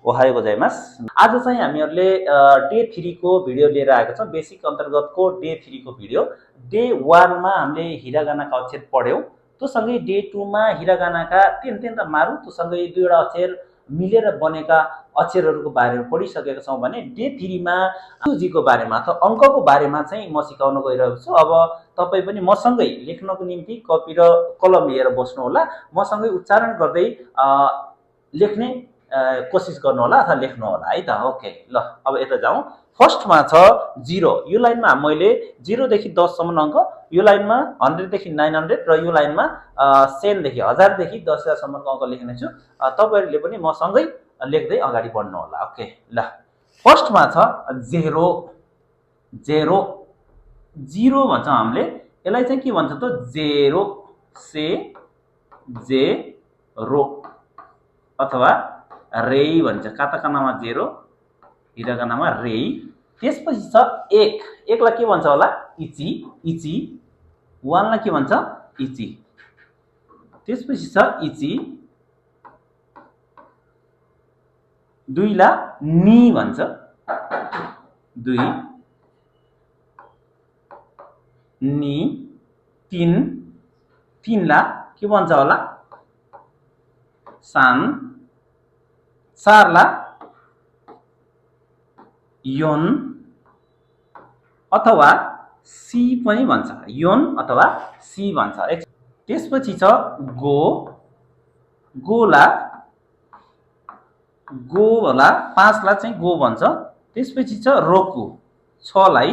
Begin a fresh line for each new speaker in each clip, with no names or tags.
Ohio गोजाइमास। आज चाहिँ हामीहरूले डे 3 को भिडियो लिएर आएका छौँ। बेसिक अन्तर्गतको डे 3 को भिडियो। डे 1 मा हामीले हिरागानाका अक्षर पढ्यौँ। त्योसँगै डे 2 मा हिरागानाका तेन र मारु त्योसँगै दुईवटा अक्षर मिलेर बनेका अक्षरहरूको बारेमा पढिसकेका छौँ भने डे 3 मा जीको बारेमा अथवा अङ्कको बारेमा चाहिँ म सिकाउन गइरहेको छु। अब तपाईँ पनि मसँगै लेख्नको निम्ति कपी र कलम लिएर बस्नु होला। मसँगै उच्चारण गर्दै लेख्ने कोसिस गर्नु होला अथवा लेख्नु होला है त। ओके ल अब यता जाउँ। फर्स्टमा छ 0। यो लाइनमा मैले 0 देखि 10 सम्म अङ्क, यो लाइनमा 100 देखि 900 र यो लाइनमा 1000 देखि 1000 देखि 10000 सम्मको अङ्क लेख्ने छु। तपाईहरुले पनि मसँगै लेख्दै अगाडि बढ्नु होला। ओके ल फर्स्टमा छ 0। 0 भन्छ हामीले। यसलाई चाहिँ के भन्छ त 0 से 0 अथवा रेई भन्छ। काताकानामा 0, हिरागानामा रेई। त्यसपछि छ 1। 1 लाई के भन्छ होला इची। 1 लाई के भन्छ इची। त्यसपछि छ इची। 2 ला नि भन्छ। 2 नि। 3 ला के भन्छ होला सान। 4 ला योन अथवा सी पनि भन्छ। योन अथवा सी भन्छ। त्यसपछि छ गो। गोला 5 ला चाहिँ गो भन्छ। त्यसपछि छ रोकु। 6 लाई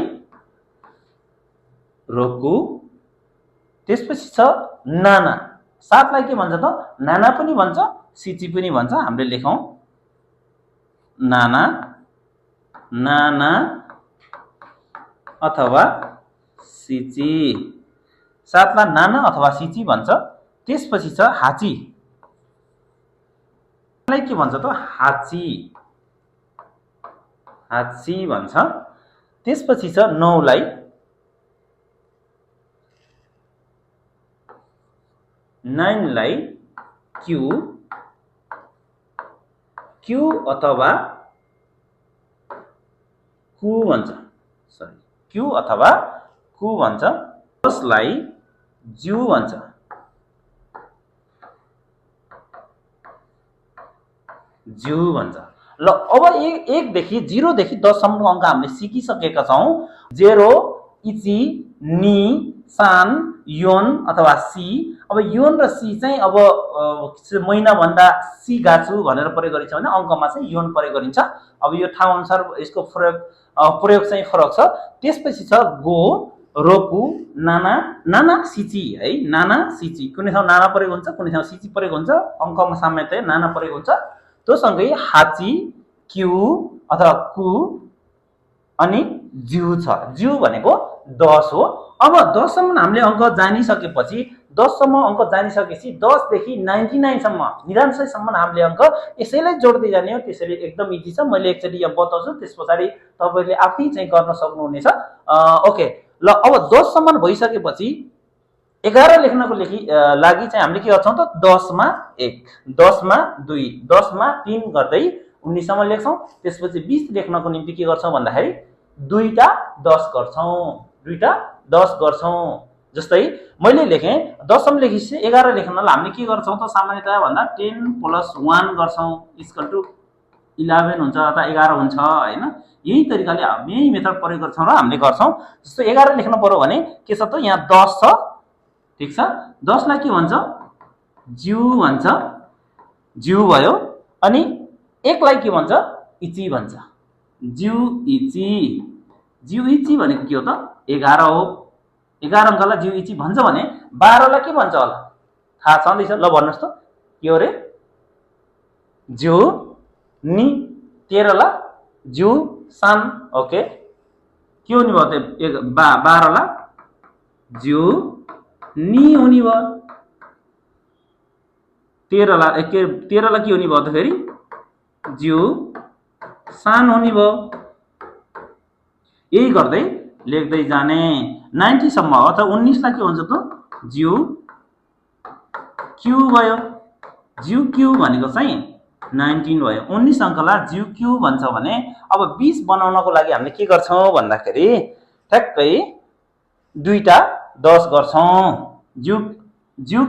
रोकु। त्यसपछि छ नाना। 7 लाई के भन्छ त नाना पनि भन्छ, सिची पनि भन्छ। हामीले लेखौं नाना, नाना अथवा सिची। 7 ला नाना अथवा सिची भन्छ। त्यसपछि छ हाची। लाई के भन्छ त हाची। हाची भन्छ। त्यसपछि छ 9 लाई 9 लाई क्यू। क्यू अथवा कु भन्छ। सरी क्यू अथवा कु भन्छ। 10 लाई ज्यू भन्छ। ज्यू भन्छ। ल अब 1 देखि 0 देखि 10 सम्मको अङ्क हामीले सिकिसकेका छौं। 0 इची, नि, सान, योन अथवा सी। अब योन र सी चाहिँ अब महिना भन्दा सी गाछु भनेर प्रयोग गरिन्छ भने अङ्कमा चाहिँ योन प्रयोग गरिन्छ। अब यो ठाउँ अनुसार यसको प्रयोग चाहिँ फरक छ। त्यसपछि छ गो, रोकु, नाना, नाना सिची है। नाना सिची। कुनै ठाउँ नाना प्रयोग हुन्छ, कुनै ठाउँ सिची प्रयोग हुन्छ। अङ्कमा सामान्यतया नाना प्रयोग हुन्छ। त्योसँगै हाची, क्यू अथवा कु अनि ज्यू छ। ज्यू भनेको 10 हो। अब 10 सम्म हामीले अङ्क जानिसकेपछि 10 सम्म अङ्क जानिसकेपछि 10 देखि 99 सम्म 99 सम्म हामीले अङ्क यसैलाई जोड्दै जाने हो। त्यसैले एकदम इजी छ। मैले एकचोटि यहाँ बताउँछु, त्यसपछि तपाईहरुले आफै चाहिँ गर्न सक्नुहुनेछ। ओके ल अब 10 सम्म भइसकेपछि 11 लेख्नको लागि चाहिँ हामीले के गर्छौं त 10 मा 1, 10 मा 2, 10 मा 3 गर्दै 19 सम्म लेख्छौं। त्यसपछि 20 लेख्नको निम्ति के गर्छौं भन्दाखेरि 2टा 10 गर्छौं। 2टा 10 गर्छौं। जस्तै मैले लेखे 10 सम्म लेखेपछि 11 लेख्नलाई हामीले के गर्छौं त सामान्यतया भन्दा 10 + 1 गर्छौं = 11 हुन्छ अथवा 11 हुन्छ हैन। यही तरिकाले यही मेथड प्रयोग गर्छौं र हामीले गर्छौं। जस्तो 11 लेख्न पर्यो भने के छ त यहाँ 10 छ। ठीक छ। 10 लाई के भन्छ ज्यू भन्छ। ज्यू भयो। अनि 1 लाई के भन्छ इची भन्छ। ज्यू इची। ज्यू इची भनेको के हो त 11 हो। 11 अङ्कलाई ज्यू इची भन्छ भने 12 लाई के भन्छ होला थाहा छँदैछ। ल भन्नुस् त के हो रे ज्यू नि। 13 ला ज्यू सान। ओके के हुने भयो त 12 ला ज्यू नि हुने भयो। 13 ला के हुने भयो त फेरि ज्यू सान हुने भयो। यही गर्दै लेख्दै जाने 90 सम्म अथवा 19 लाई के भन्छ त ज्यू क्यू भयो। ज्यू क्यू भनेको चाहिँ 19 भयो। 19 अङ्कलाई ज्यू क्यू भन्छ भने अब 20 बनाउनको लागि हामीले के गर्छौँ भन्दाखेरि ठ्याक्कै दुईटा 10 गर्छौँ। ज्यू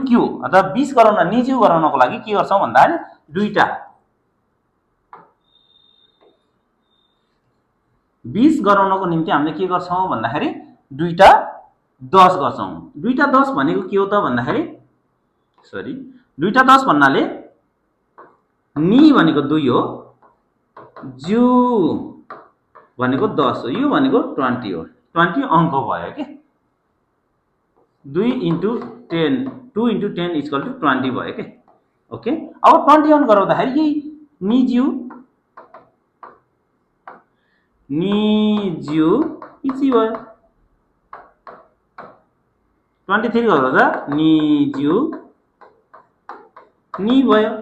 क्यू अथवा 20 गराउन निज्यू गराउनको लागि के गर्छौँ भन्दाखेरि दुईटा 20 गराउनको निम्ति हामीले के गर्छौँ भन्दाखेरि दुईटा 10 गर्छौँ। दुईटा 10 भनेको के हो त भन्दाखेरि सरी दुईटा 10 भन्नाले नि भनेको 2 हो, ज्यू भनेको 10 हो, यो भनेको 20 हो। 20 अङ्क भयो के 2 into 10 2 into 10 इक्वल टु 20 भयो के। ओके अब 21 गराउँदाखेरि यही निज्यू इजी भयो। 23 गराउँदा निज्यू नि भयो,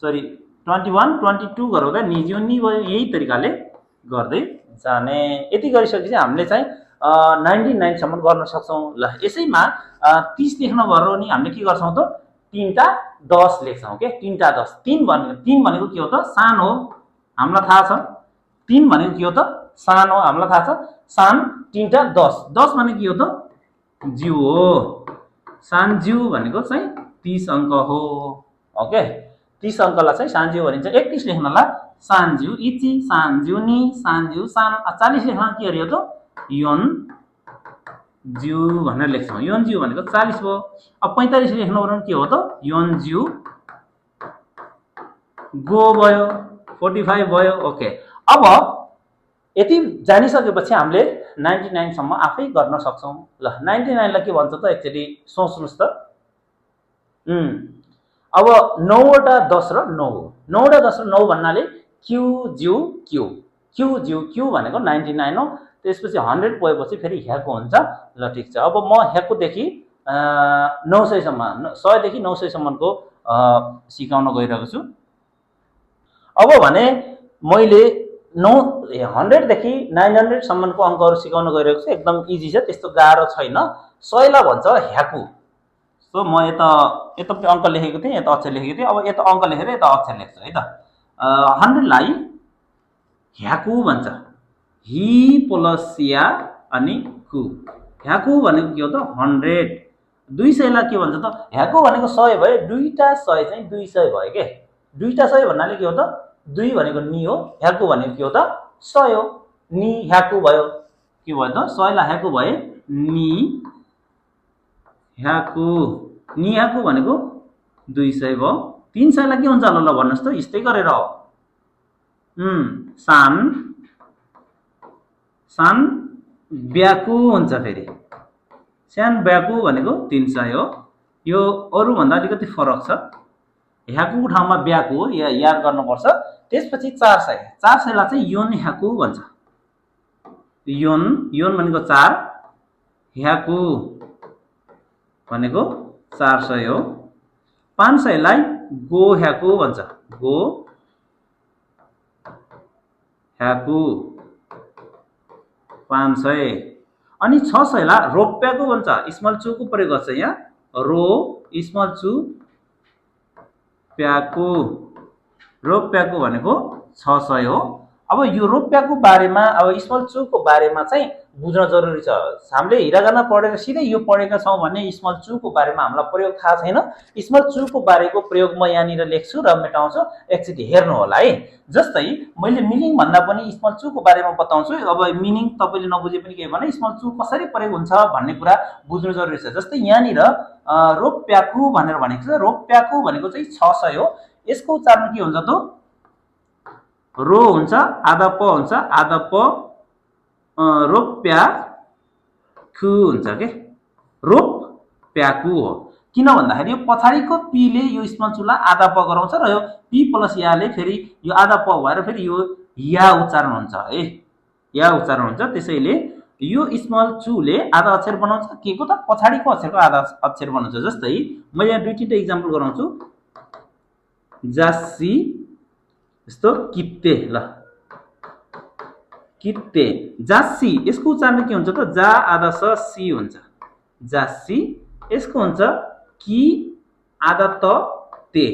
सरी 21 22 गराउँदा निज्यू नि भयो। यही तरिकाले गर्दै जाने। यति गरिसकेपछि हामीले चाहिँ 99 सम्म गर्न सक्छौँ। ल यसैमा 30 लेख्नुभयो नि हामीले के गर्छौँ त तीनटा 10 लेख्छौँ के तीनटा 10। 3 भनेको के हो त सानो हो हामीलाई थाहा छ। 3 भनेको के हो त सानो हामीलाई थाहा छ। सान तीनटा 10 10 भनेको के हो त ज्यू हो। सान ज्यू भनेको चाहिँ 30 अङ्क हो। ओके 30 अङ्कलाई चाहिँ सान ज्यू भनिन्छ। 31 लेख्नलाई सान ज्यू इची सान ज्यू नि सान ज्यू सान। 40 लेख्न के अरे हो त योन ज्यू भनेर लेख्छौँ। योन ज्यू भनेको 40 भयो। अब 45 लेख्नु पर्ने के हो त योन ज्यू गो भयो 45 भयो। ओके अब यति जानिसकेपछि हामीले 99 सम्म आफै गर्न सक्छौँ। ल 99 लाई के भन्छ त एकचोटि सोच्नुस् त। अब 9 वटा 10 र 9 हो। 9 वटा 10 र 9 भन्नाले क्यू ज्यू क्यू क्यू ज्यू क्यू भनेको 99 हो। त्यसपछि 100 पोएपछि फेरि ह्याको हुन्छ। ल ठिक छ अब म ह्याकोदेखि 900 सम्म 100 देखि 900 सम्मको सिकाउन गइरहेको छु। अब भने मैले 100 देखि 900 सम्मको अङ्कहरू सिकाउन गइरहेको छु। एकदम इजी छ, त्यस्तो गाह्रो छैन। 100 लाई भन्छ ह्याकु। सो म यता अङ्क लेखेको थिएँ, यता अक्षर लेखेको थिएँ। अब यता अङ्क लेखेर यता अक्षर लेख्छु है त। 100 लाई ह्याकु भन्छ। हि प्लस या अनि कु। ह्याकु भनेको के हो त 100। 200 लाई के भन्छ त ह्याकु भनेको 100 भयो। दुईटा 100 चाहिँ 200 भयो के। दुईटा 100 भन्नाले के हो त 2 भनेको नि हो, ह्याकु भनेको के हो त 100 हो। नि ह्याकु भयो के भयो त 100 लाई ह्याकु भए नि ह्याकु। नि ह्याकु भनेको 200 भयो। 300 लाई के हुन्छ ल भन्नुस् त यस्तै गरेर हो। सान सान ब्याकु हुन्छ। फेरि सान ब्याकु भनेको 300 हो। यो अरु भन्दा अलिकति फरक छ। ह्याकुको ठाउँमा ब्याकु हो, याद गर्नुपर्छ। त्यसपछि 400 लाई चाहिँ योन ह्याकु भन्छ। योन भनेको 4, ह्याकु भनेको 400 हो। 500 लाई गो ह्याकु भन्छ। गो ह्याकु 500। अनि 600 लाई रोप्याकु भन्छ। स्मल चु को प्रयोग गर्छ यहाँ। रो स्मल चु प्याकु। रोप्याकु भनेको 600 हो। अब यो रोप्याकु बारेमा अब स्मल चु को बारेमा चाहिँ बुझ्न जरुरी छ। हामीले हिरागाना पढेर सिधै यो पढेका छौँ भने स्मल चु को बारेमा हामीलाई प्रयोग थाहा छैन। स्मल चु को बारेको प्रयोग म यहाँनिर लेख्छु र मेटाउँछु, एकचोटि हेर्नु होला है। जस्तै मैले मिनिङ भन्दा पनि स्मल चु को बारेमा बताउँछु। अब मिनिङ तपाईले नबुझे पनि के भने स्मल चु कसरी प्रयोग हुन्छ भन्ने कुरा बुझ्नु जरुरी छ। जस्तै यहाँनिर रोप्याकु भनेर भनेको छ। रोप्याकु भनेको चाहिँ 600 हो। यसको उच्चारण के हुन्छ त रो हुन्छ, आधा प हुन्छ, आधा प रोप्याकु हुन्छ के। रोप्याकु हो। किन भन्दाखेरि यो पछाडिको पीले यो स्मल चुलाई आधा प गराउँछ र यो पी प्लस याले फेरि यो आधा प भएर फेरि यो या उच्चारण हुन्छ है। या उच्चारण हुन्छ। त्यसैले यो स्मल चुले आधा अक्षर बनाउँछ के को त पछाडिको अक्षरको आधा अक्षर बनाउँछ। जस्तै म यहाँ दुई तीनटा एक्जाम्पल गराउँछु। जासी यस्तो कित्ते। ल कित्ते जासी यसको उच्चारण के हुन्छ त जा आधा स सी हुन्छ। जासी यसको हुन्छ कि आधा त ते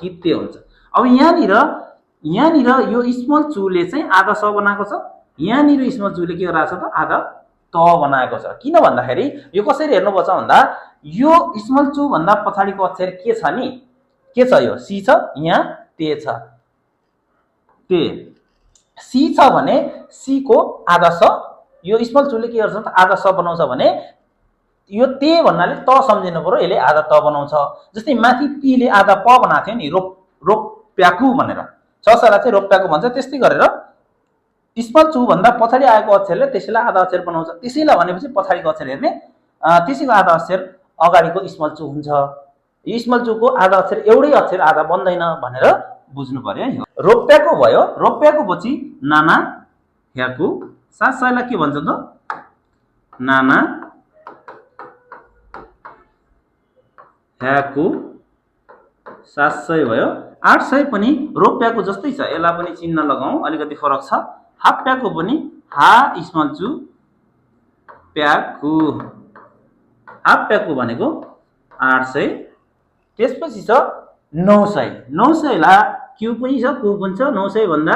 कित्ते हुन्छ। अब यहाँनिर यो स्मल चुले चाहिँ आधा स बनाएको छ, यहाँनिर स्मल चुले के गराएको छ त आधा त बनाएको छ। किन भन्दाखेरि यो कसरी हेर्नुपर्छ भन्दा यो स्मल चु भन्दा पछाडिको अक्षर के छ नि, के छ, यो सी छ, यहाँ ते छ, ते सी छ भने सी को आधा स, यो स्मल चुले के गर्छ त आधा स बनाउँछ भने यो ते भन्नाले त सम्झिनु पर्यो, यसले आधा त बनाउँछ। जस्तै माथि पीले आधा प बनाएको थियो नि, रोप्याकु भनेर, छ सलाई चाहिँ रोप्याकु भन्छ। त्यस्तै गरेर स्मल चु भन्दा पछाडि आएको अक्षरले त्यसैलाई आधा अक्षर बनाउँछ। त्यसैलाई भनेपछि पछाडिको अक्षर हेर्ने, त्यसैको आधा अक्षर अगाडिको स्मल चु हुन्छ। यो स्मल चुको आधा अक्षर एउटै अक्षर आधा बन्दैन भनेर बुझ्नु पर्यो है। रोप्याकु भयो, रोप्याकु पछि नाना ह्याकु, 700 लाई के भन्छ त नाना ह्याकु 700 भयो। 800 पनि रोप्याकु जस्तै छ, यसलाई पनि चिन्ह लगाऊ, अलिकति फरक छ। हाप्याकु पनि हा स्मल चु प्याकु, हाप्याकु भनेको 800। त्यसपछि छ 900, 900 ला क्यु पनि छ, कु पनि छ। 900 भन्दा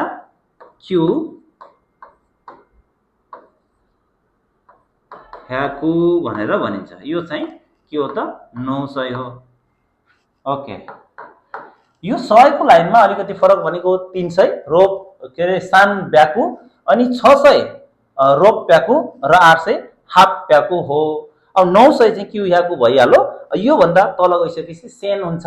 क्यु ह्याकु भनेर भनिन्छ। यो चाहिँ के हो त 900 हो। ओके, यो 100 को लाइनमा अलिकति फरक भनेको 300 रोप के अरे सान ब्याकु, अनि 600 रोप प्याकु र 800 हाफ प्याकु हो। अब 900 चाहिँ क्यु ह्याकु भइहाल्यो। यो भन्दा तल गइसकेपछि सेन हुन्छ।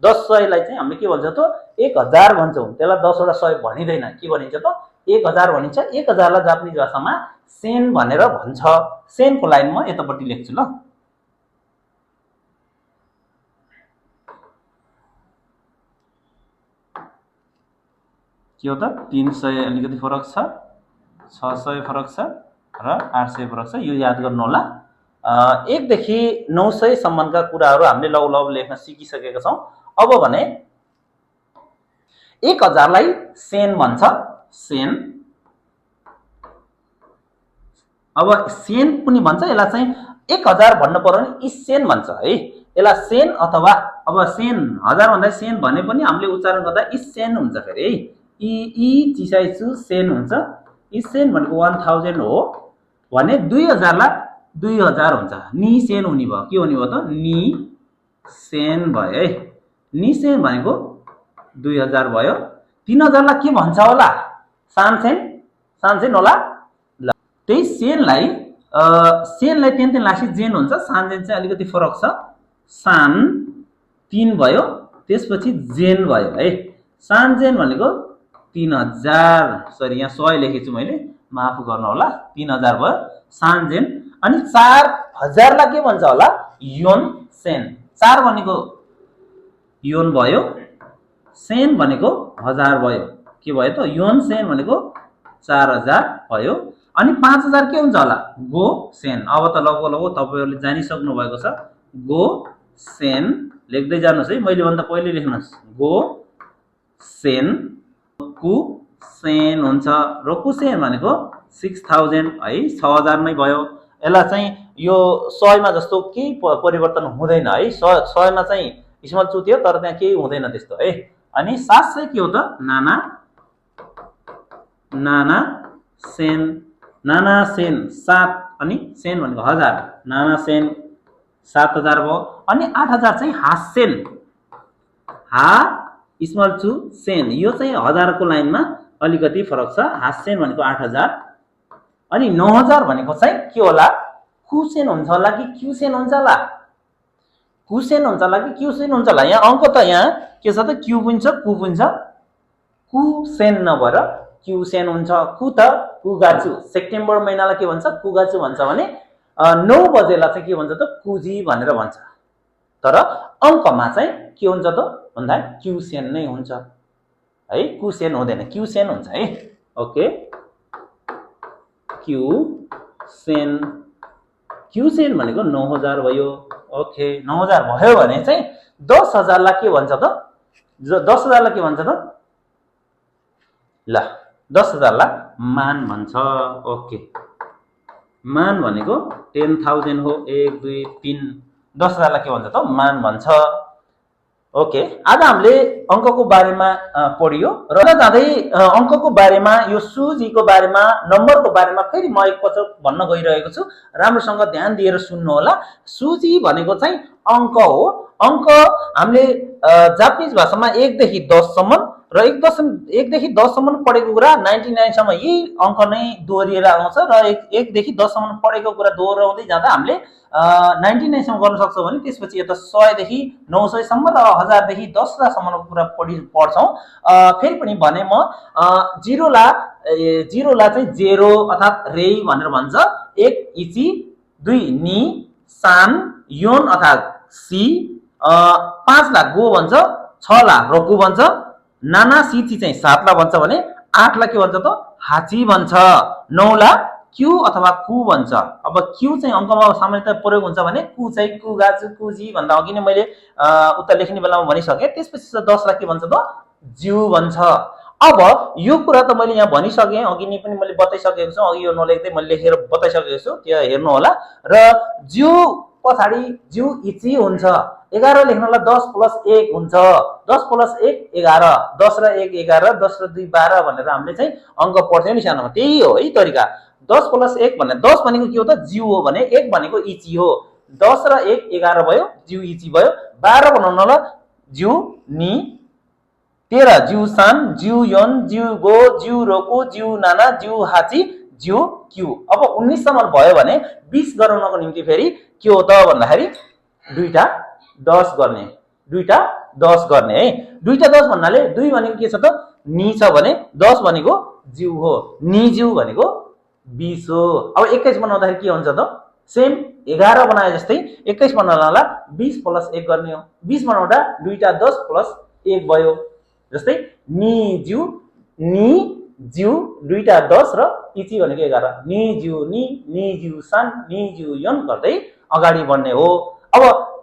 1000 लाई चाहिँ हामीले के भन्छ त 1000 भन्छौँ, त्यसलाई 10 वटा 100 भनिदैन, के भनिन्छ त 1000 भनिन्छ। 1000 लाई जापानिज भाषामा सेन भनेर भन्छ। सेनको लाइन म यतापट्टि लेख्छु ल। के हो त 300 अलिकति फरक छ, 600 फरक छ र 800 फरक छ, यो याद गर्नु होला। 1 देखि 900 सम्मका कुराहरू हामीले लौ लेख्न सिकिसकेका छौं। अब भने 1000 लाई सेन भन्छ, सेन। अब सेन पनि भन्छ, यसलाई चाहिँ 1000 भन्नु पर्यो भने इसेन भन्छ है। यसलाई सेन अथवा अब सेन 1000 भन्दा सेन भने पनि हामीले उच्चारण गर्दा इसेन हुन्छ फेरि है। इ चिसाइसु सेन हुन्छ। इसेन भनेको 1000 हो भने 2000 ला 2000 हुन्छ। नि सेन हुने भयो, के हुने भयो त नि सेन भयो है। नि सेन भनेको 2000 भयो। 3000 ला के भन्छ होला, सानसेन, सानसेन होला। ल त्यही सेनलाई तेन लासी जेन हुन्छ। सानजेन चाहिँ अलिकति फरक छ, सान 3 भयो, त्यसपछि जेन भयो है। सानजेन भनेको 3000, सरी यहाँ 100 लेखेछु मैले, माफ गर्नु होला। 3000 भयो सानजेन। अनि 4000 ला के भन्छ होला, योन सेन। 4 भनेको योन भयो, सेन भनेको 1000 भयो, के भयो त योन सेन भनेको 4000 भयो। अनि 5000 के हुन्छ होला, गो सेन। अब त लगभग तपाईहरुले जानिसक्नु भएको छ, गो सेन लेख्दै जानुस् है, मैले भन्दा पहिले लेख्नुस्। गो सेन, कु सेन हुन्छ। र कु सेन भनेको 6000 है, 6000 नै भयो। यसलाई चाहिँ यो 100 मा जस्तो केही परिवर्तन हुँदैन है। 100 मा चाहिँ स्मल चु थियो तर त्यहाँ केही हुँदैन त्यस्तो है। अनि 700 के हो त नाना, नाना सेन, नाना सेन 7 अनि सेन भनेको 1000, नाना सेन 7000 भयो। अनि 8000 चाहिँ हासेन, हा स्मल चु सेन, यो चाहिँ 1000 को लाइनमा अलिकति फरक छ। हासेन भनेको 8000। अनि 9000 भनेको चाहिँ के होला, कुसेन हुन्छ होला कि क्युसेन हुन्छ होला, कुसेन हुन्छ होला कि क्युसेन हुन्छ होला। यहाँ अंक त यहाँ के छ त क्यु पनि छ, कु पनि छ। कुसेन नभएर क्युसेन हुन्छ। कु त कुगाचु, सेप्टेम्बर महिनालाई के भन्छ, कुगाचु भन्छ भने 9 बजेलाई चाहिँ के भन्छ त कुजी भनेर भन्छ। तर अंकमा चाहिँ के हुन्छ त भन्दा क्युसेन नै हुन्छ है, कुसेन हुँदैन, क्युसेन हुन्छ है। ओके, क्युसेन, क्युसेन भनेको 9000 भयो। ओके, 9000 भयो भने चाहिँ 10000 ला के भन्छ त, 10000 ला के भन्छ त, ल 10000 ला मान भन्छ। ओके, मान भनेको 10000 हो, 1 2 3। 10000 ला के भन्छ त मान भन्छ। ओके, आज हामीले अङ्कको बारेमा पढियो र जाँदै अङ्कको बारेमा यो सुजीको बारेमा नम्बरको बारेमा फेरि म एकपटक भन्न गइरहेको छु। राम्रोसँग ध्यान दिएर सुन्नु होला। सुजी भनेको चाहिँ अङ्क हो। अङ्क हामीले जापानिज भाषामा 1 देखि 10 सम्म र 1 देखि 10 सम्म पढेको कुरा 99 सम्म यही अङ्क नै दोहोरिएर आउँछ र 1 देखि 10 सम्म पढेको कुरा दोहोऱ्याउँदै जाँदा हामीले 99 सम्म गर्न सक्छौँ भने त्यसपछि यता 100 देखि 900 सम्म र 1000 देखि 10,000 सम्मको कुरा पढ्छौँ। फेरि पनि भने म जिरोलाई चाहिँ जेरो अर्थात् रेई भनेर भन्छ। 1 इची, 2 नी, सान, योन अर्थात् सी, 5 ला गो भन्छ, 6 ला रोकु भन्छ, नाना सिची चाहिँ 7 ला भन्छ भने 8 ला के भन्छ त हाची भन्छ, 9 ला क्यू अथवा कु भन्छ। अब क्यू चाहिँ अङ्कमा सामान्यतया प्रयोग हुन्छ भने कु चाहिँ कु गाजु कुजी भन्दा अघि नै मैले उता लेख्ने बेलामा भनिसकेँ। त्यसपछि 10 ला के भन्छ त ज्यू भन्छ। अब यो कुरा त मैले यहाँ भनिसकेँ, अघि नै पनि मैले बताइसकेको छु। अघि यो नलेख्दै मैले लेखेर बताइसकेको छु, त्यो हेर्नु होला। र ज्यू पछाडि ज्यू इची हुन्छ। 11 लेख्नलाई 10 + 1 हुन्छ। 10 + 1 11, 10 र 1 11, 10 र 2 12 भनेर हामीले चाहिँ अङ्क पढ्थ्यौँ नि सानोमा। त्यही हो है तरिका। 10 + 1 भने 10 भनेको के हो त ज्यू हो भने 1 भनेको इची हो। 10 र 1 11 भयो, ज्यू इची भयो। 12 बनाउनलाई ज्यू नी, 13 ज्यू सान, ज्यू योन, ज्यू गो, ज्यू रोकु, ज्यू नाना, ज्यू हाची, ज्यू क्यू। अब 19 सम्म भयो भने 20 गराउनको निम्ति फेरि के हो त भन्दाखेरि दुईटा 10 गर्ने, दुईटा 10 गर्ने है। दुईटा 10 भन्नाले 2 भनेको के छ त नी छ भने 10 भनेको ज्यू हो, नी ज्यू भनेको 20 हो। अब 21 बनाउँदाखेरि के हुन्छ त सेम 11 बनाए जस्तै 21 बनाउनलाई 20 + 1 गर्ने हो। 20 बनाउँदा दुईटा 10 + 1 भयो। जस्तै नी ज्यू दुईटा 10 र इची भनेको 11, नी ज्यू सान, नी ज्यू योन गर्दै अगाडि बढ्ने हो। अब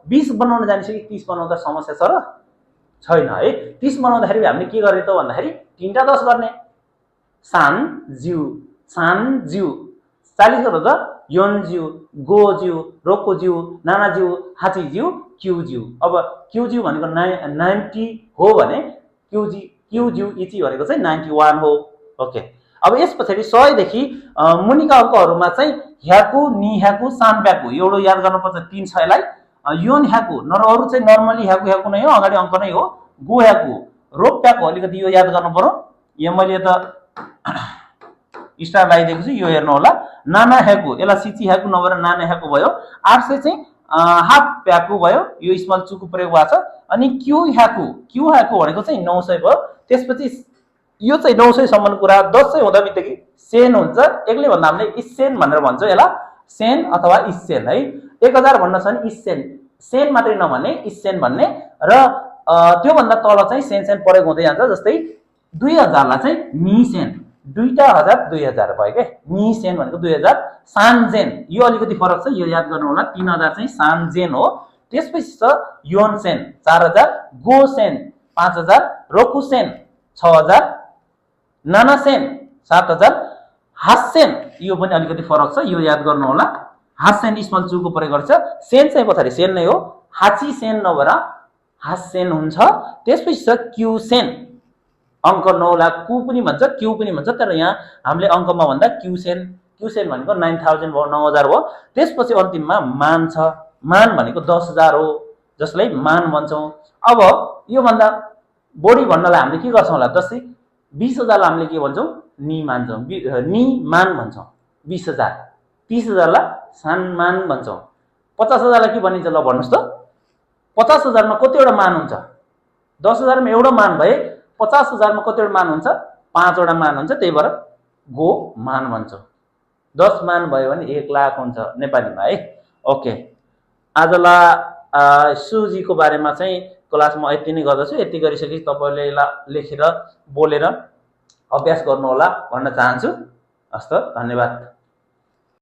20 बनाउन जानिसके 30 बनाउँदा समस्या छ र छैन है। 30 बनाउँदाखेरि हामीले के गर्ने त भन्दाखेरि तीनटा 10 गर्ने। सान ज्यू, 40 गर्दा त योन ज्यू, गो ज्यू, रोको ज्यू, नाना ज्यू, हाची ज्यू, क्यू ज्यू। अब क्यू ज्यू भनेको 90 हो भने क्यू ज्यू इची भनेको चाहिँ 91 हो। ओके, अब यस पछाडि 100 देखि मुनिका अङ्कहरुमा चाहिँ ह्याकु, नि ह्याकु, सान ब्याकु एउटो याद गर्नुपर्छ 3 6 लाई। योन ह्याकु अरु चाहिँ नर्मली ह्याकु नै हो, अगाडि अङ्क नै हो। गो ह्याकु, रोप प्याकु अलिकति यो याद गर्नु पर्यो। यहाँ मैले त स्टार लगाइदिएको छु, यो हेर्नु होला। नाना ह्याकु, यसलाई सिची ह्याकु नभएर नाना ह्याकु भयो। 800 चाहिँ हाफ प्याकु भयो, यो स्मल चुको प्रयोग भएको छ। अनि क्यू ह्याकु भनेको चाहिँ 900 भयो। त्यसपछि यो चाहिँ 900 सम्मको कुरा 10 चाहिँ हुँदा बित्तिकै सेन हुन्छ। एक्लै भन्दा हामीले इसेन भनेर भन्छौँ यसलाई, सेन अथवा इसेन है। 1000 भन्न छ भने इसेन, सेन मात्रै नभन्ने इसेन भन्ने। र त्यो भन्दा तल चाहिँ सेन प्रयोग हुँदै जान्छ। जस्तै 2000 लाई चाहिँ नि सेन, दुईटा 1000 2000 भयो के। नि सेन भनेको 2000। सानजेन यो अलिकति फरक छ, यो याद गर्नु होला। 3000 चाहिँ सानजेन हो। त्यसपछि छ योन सेन 4000, गो सेन 5000, रोकु सेन 6000, नाना सेन 7000, हासेन यो पनि अलिकति फरक छ, यो याद गर्नु होला। हासेन स्मल चुको प्रयोग गर्छ। सेन चाहिँ पछाडि सेन नै हो, हाची सेन नभएर हासेन हुन्छ। त्यसपछि छ क्यू सेन, अङ्क 9 ला कु पनि भन्छ क्यू पनि भन्छ, तर यहाँ हामीले अङ्कमा भन्दा क्यू सेन भनेको 9000 भयो, 9000 भयो। त्यसपछि अन्तिममा मान छ, मान भनेको 10000 हो, जसलाई मान भन्छौँ। अब यो भन्दा बढी भन्नलाई हामीले के गर्छौँ होला, जस्तै 20000 लाई हामीले के भन्छौँ नि मान्छौँ, नि मान भन्छौँ। 20000, 30000 लाई सानमान भन्छौँ। 50000 लाई के भनिन्छ ल भन्नुस् त। 50000 मा कतिवटा मान हुन्छ? 10000 मा एउटा मान भए 50000 मा कतिवटा मान हुन्छ? 5 वटा मान हुन्छ, त्यही भएर गो मान भन्छौँ। 10 मान भयो भने 1 लाख हुन्छ नेपालीमा है। ओके, आजलाई सुजीको बारेमा चाहिँ क्लासमा यति नै गर्दछु। यति गरिसकेपछि तपाईले यसलाई लेखेर बोलेर अभ्यास गर्नु होला भन्न चाहन्छु। हस्त, धन्यवाद।